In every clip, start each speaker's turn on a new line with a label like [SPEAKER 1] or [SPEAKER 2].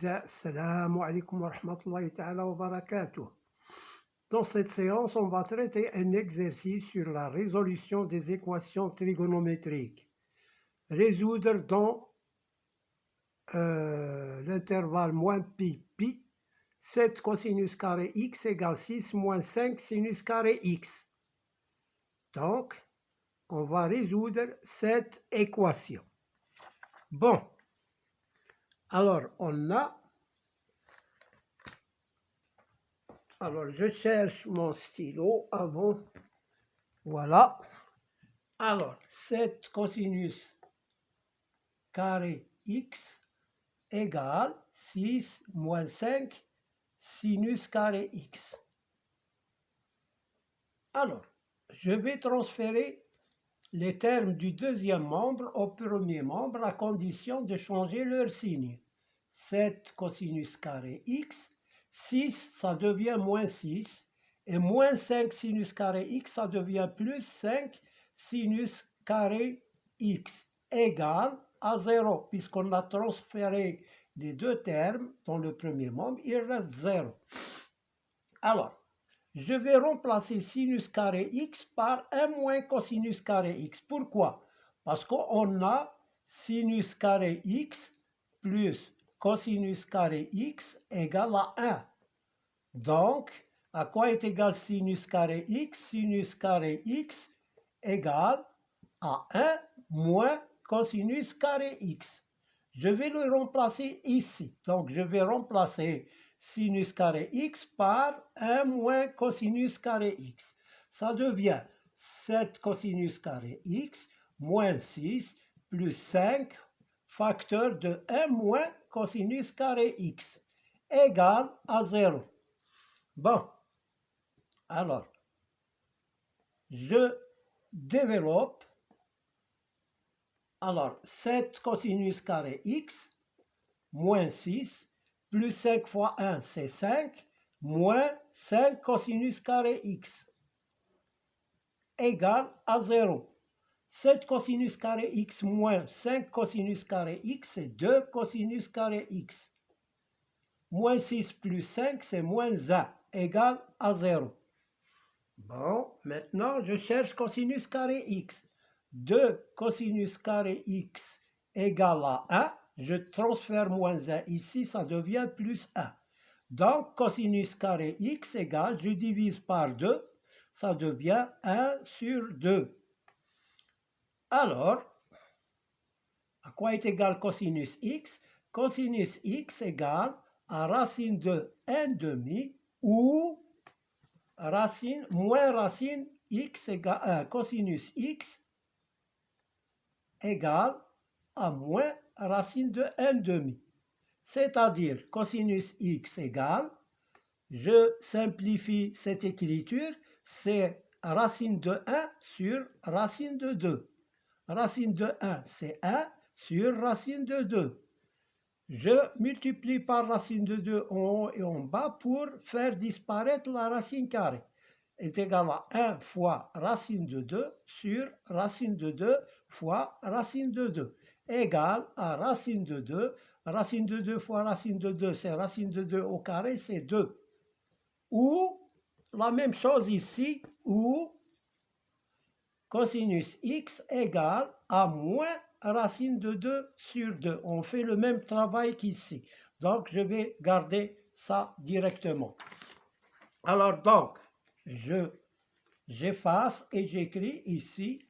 [SPEAKER 1] الأعزاء السلام عليكم ورحمة الله تعالى وبركاته. Dans cette séance, on va traiter un exercice sur la résolution des équations trigonométriques. Résoudre dans l'intervalle moins pi, 7 cosinus carré x égale 6 moins 5 sinus carré x. Donc, on va résoudre cette équation. Bon. Alors, je cherche mon stylo avant. Voilà. Alors, 7 cosinus carré x égale 6 moins 5 sinus carré x. Alors, je vais transférer les termes du deuxième membre au premier membre à condition de changer leur signe. 7 cosinus carré x, 6 ça devient moins 6, et moins 5 sinus carré x ça devient plus 5 sinus carré x égale à 0, puisqu'on a transféré les deux termes dans le premier membre, il reste 0. Alors, je vais remplacer sinus carré x par 1 moins cosinus carré x. Pourquoi? Parce qu'on a sinus carré x plus cosinus carré x égale à 1. Donc, à quoi est égal sinus carré x? Sinus carré x égale à 1 moins cosinus carré x. Je vais le remplacer ici. Donc, je vais remplacer sinus carré x par 1 moins cosinus carré x. Ça devient 7 cosinus carré x moins 6 plus 5 facteur de 1 moins cosinus carré x égale à 0. Bon, alors, je développe. Alors, 7 cosinus carré x moins 6 plus 5 fois 1, c'est 5, moins 5 cosinus carré x égale à 0. 7 cosinus carré x moins 5 cosinus carré x, c'est 2 cosinus carré x. Moins 6 plus 5, c'est moins 1, égale à 0. Bon, maintenant, je cherche cosinus carré x. 2 cosinus carré x égale à 1. Je transfère moins 1 ici, ça devient plus 1. Donc, cosinus carré x égale, je divise par 2, ça devient 1 sur 2. Alors, à quoi est égal cosinus x? Cosinus x égale à racine de 1/2 ou racine moins racine x égale cosinus x égale à moins racine de 1/2. C'est-à-dire cosinus x égale, je simplifie cette écriture, c'est racine de 1 sur racine de 2. Racine de 1, c'est 1 sur racine de 2. Je multiplie par racine de 2 en haut et en bas pour faire disparaître la racine carrée. Est égal à 1 fois racine de 2 sur racine de 2 fois racine de 2 égale à racine de 2. Racine de 2 fois racine de 2, c'est racine de 2 au carré, c'est 2. Ou la même chose ici, ou cosinus x égale à moins racine de 2 sur 2. On fait le même travail qu'ici. Donc, je vais garder ça directement. Alors, donc, j'efface et j'écris ici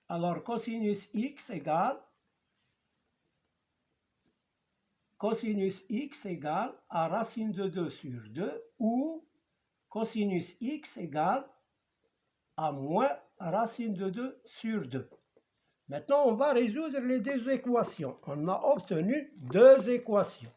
[SPEAKER 1] alors cosinus x égale à racine de 2 sur 2 ou cosinus x égale à moins racine de 2 sur 2. Maintenant, on va résoudre les deux équations. On a obtenu deux équations.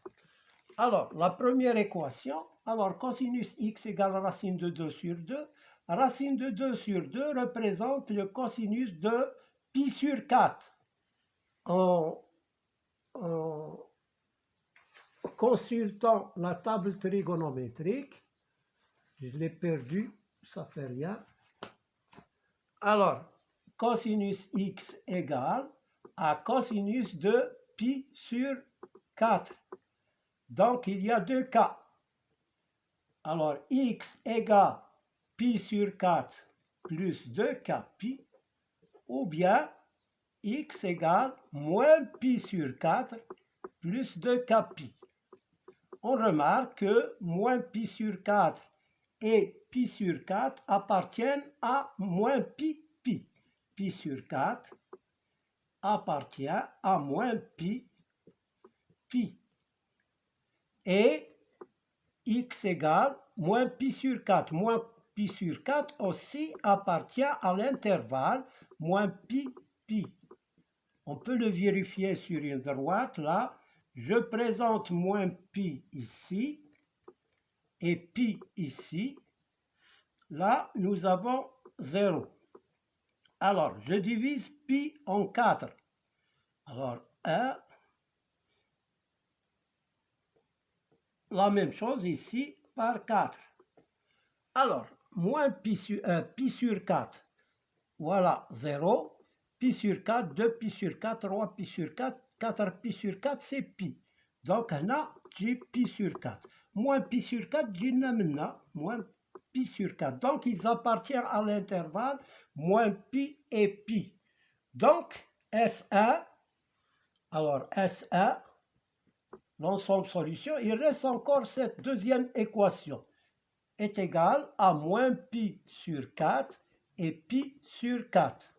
[SPEAKER 1] Alors, la première équation, alors cosinus x égale racine de 2 sur 2. Racine de 2 sur 2 représente le cosinus de pi sur 4. En consultant la table trigonométrique, je l'ai perdu. ça fait rien. Alors, cosinus x égale à cosinus de pi sur 4. Donc, il y a deux cas. Alors, x égale pi sur 4 plus 2k pi, ou bien x égale moins pi sur 4 plus 2k pi. On remarque que moins pi sur 4 et pi sur 4 appartiennent à moins pi pi. Pi sur 4 appartient à moins pi pi. Et x égale moins pi sur 4. Moins pi sur 4 aussi appartient à l'intervalle moins pi pi. On peut le vérifier sur une droite là. Je présente moins pi ici et pi ici. Là, nous avons 0. Alors, je divise pi en 4. Alors, 1. La même chose ici par 4. Alors, moins pi sur 4. Voilà, 0. Pi sur 4, 2 pi sur 4, 3 pi sur 4, 4 pi sur 4, c'est pi. Donc, là, j'ai pi sur 4. Moins pi sur 4, j'ai moins pi sur 4. Donc, ils appartiennent à l'intervalle moins pi et pi. Donc, S1, alors S1, l'ensemble solution, il reste encore cette deuxième équation, est égale à moins pi sur 4 et pi sur 4.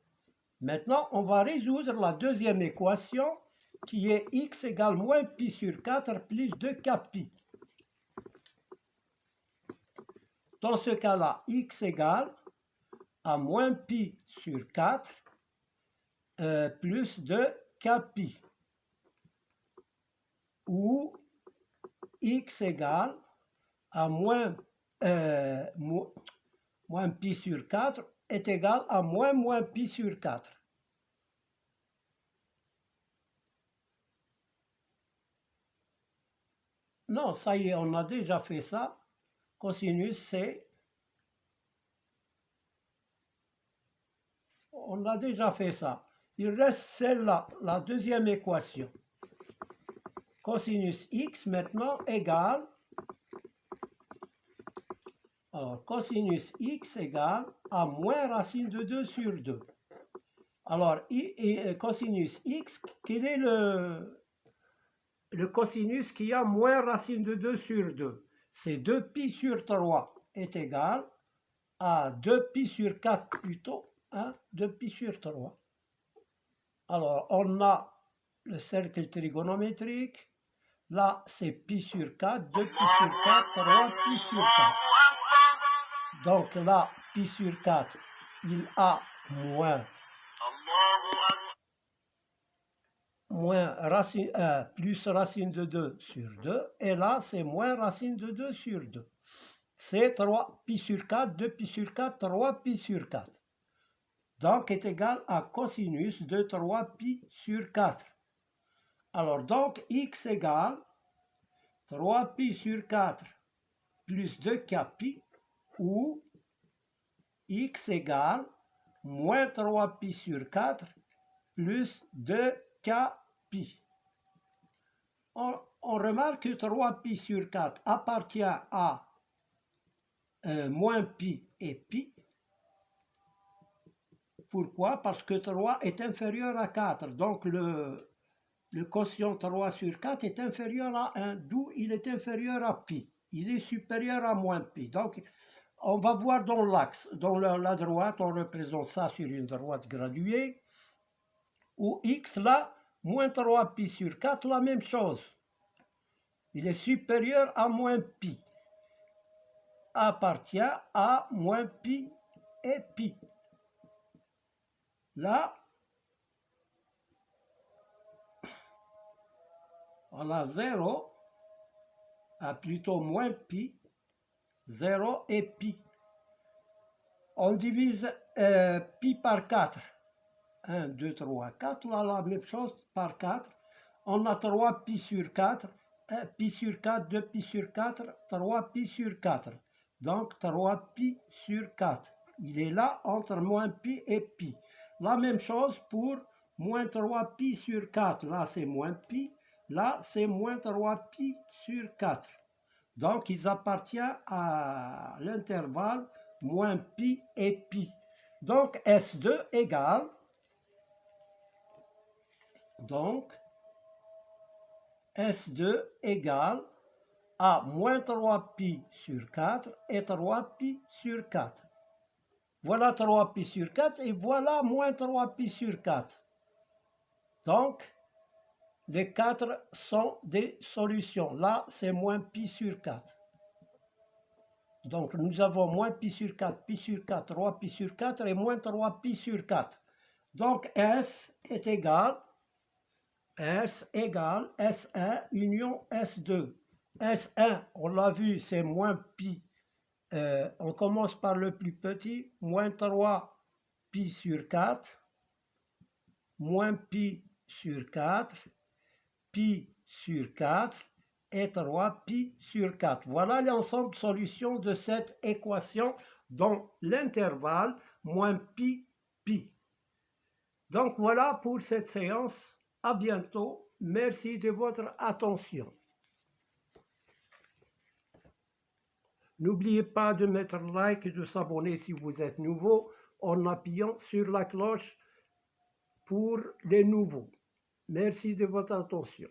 [SPEAKER 1] Maintenant, on va résoudre la deuxième équation qui est x égale moins pi sur 4 plus 2k pi. Dans ce cas-là, x égale à moins pi sur 4 plus 2k pi. Ou x égale à moins pi sur 4 est égal à moins pi sur 4. Non, ça y est, on a déjà fait ça. Cosinus, c'est... On a déjà fait ça. Il reste celle-là, la deuxième équation. Cosinus x maintenant égale... Alors, cosinus x égale à moins racine de 2 sur 2. Alors, cosinus x, quel est le cosinus qui a moins racine de 2 sur 2? C'est 2 pi sur 3 est égal à 2 pi sur 4 plutôt, 2 pi sur 3. Alors, on a le cercle trigonométrique. Là, c'est pi sur 4, 2 pi sur 4, 3 pi sur 4. Donc là, pi sur 4, il a plus racine de 2 sur 2. Et là, c'est moins racine de 2 sur 2. C'est 3 pi sur 4, 2 pi sur 4, 3 pi sur 4. Donc, est égal à cosinus de 3 pi sur 4. Alors, donc, x égale 3 pi sur 4 plus 2k pi, ou x égale moins 3 pi sur 4 plus 2k pi. On remarque que 3 pi sur 4 appartient à moins pi et pi. Pourquoi? Parce que 3 est inférieur à 4. Donc le quotient 3 sur 4 est inférieur à 1, d'où il est inférieur à pi. Il est supérieur à moins pi. Donc on va voir dans l'axe. Dans la droite, on représente ça sur une droite graduée. Où x là, moins 3 pi sur 4, la même chose. Il est supérieur à moins pi. Appartient à moins pi et pi. Là, on a 0, plutôt moins pi, 0 et pi. On divise pi par 4. 1, 2, 3, 4. Là, la même chose par 4. On a 3 pi sur 4. 1 pi sur 4, 2 pi sur 4, 3 pi sur 4. Donc 3pi sur 4. Il est là entre moins pi et pi. La même chose pour moins 3pi sur 4. Là, c'est moins pi. Là, c'est moins 3pi sur 4. Donc, ils appartiennent à l'intervalle moins pi et pi. Donc, S2 égale, donc, S2 égale à moins 3pi sur 4 et 3pi sur 4. Voilà 3pi sur 4 et voilà moins 3pi sur 4. Donc, les 4 sont des solutions. Là, c'est moins pi sur 4. Donc, nous avons moins pi sur 4, pi sur 4, 3pi sur 4 et moins 3pi sur 4. Donc, S égale S1 union S2. S1, on l'a vu, c'est moins pi. On commence par le plus petit, moins 3pi sur 4, moins pi sur 4, pi sur 4 et 3pi sur 4. Voilà l'ensemble de solutions de cette équation dans l'intervalle moins pi, pi. Donc voilà pour cette séance. À bientôt. Merci de votre attention. N'oubliez pas de mettre like et de s'abonner si vous êtes nouveau en appuyant sur la cloche pour les nouveaux. Merci de votre attention.